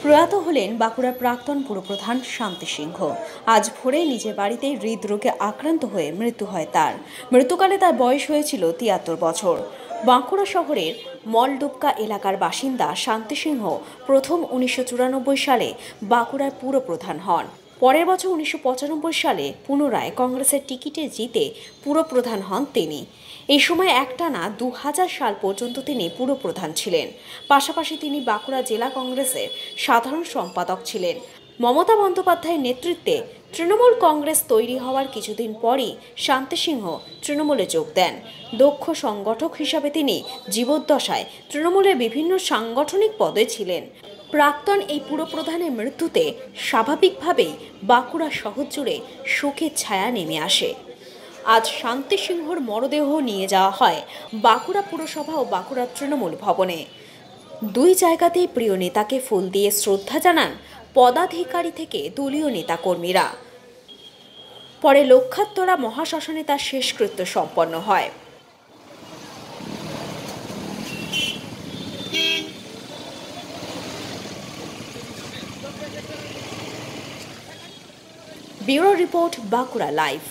প্রয়াত হলেন বাঁকুড়ার প্রাক্তন পুরপ্রধান শান্তি সিংহ। আজ ভোরে নিজের বাড়িতে হৃদরোগে আক্রান্ত হয়ে মৃত্যু হয় তার। মৃত্যুকালে তার বয়স হয়েছিল ৭৩ বছর। বাঁকুড়া শহরের মলডুবকা এলাকার বাসিন্দা শান্তি সিংহ প্রথম ১৯৯৪ সালে বাঁকুড়ার পুরপ্রধান হন। পরের বছর ১৯৯৫ সালে পুনরায় কংগ্রেসের টিকিটে জিতে পুরপ্রধান হন তিনি। এই সময় একটানা ২০০০ সাল পর্যন্ত তিনি পুরপ্রধান ছিলেন। পাশাপাশি তিনি বাঁকুড়া জেলা কংগ্রেসের সাধারণ সম্পাদক ছিলেন। মমতা বন্দ্যোপাধ্যায়ের নেতৃত্বে তৃণমূল কংগ্রেস তৈরি হওয়ার কিছুদিন পরই শান্তি সিংহ তৃণমূলে যোগ দেন। দক্ষ সংগঠক হিসাবে তিনি জীবদ্দশায় তৃণমূলের বিভিন্ন সাংগঠনিক পদে ছিলেন। প্রাক্তন এই পুরপ্রধানের মৃত্যুতে স্বাভাবিকভাবেই বাঁকুড়া শহর জুড়ে শোকের ছায়া নেমে আসে। আজ শান্তি সিংহর মরদেহ নিয়ে যাওয়া হয় বাঁকুড়া পুরসভা ও বাঁকুড়া তৃণমূল ভবনে। দুই জায়গাতেই প্রিয় নেতাকে ফুল দিয়ে শ্রদ্ধা জানান পদাধিকারী থেকে দলীয় নেতাকর্মীরা। পরে লক্ষাত্তরা মহাশ্মশানে তার শেষকৃত্য সম্পন্ন হয়। Bureau report, Bankura live.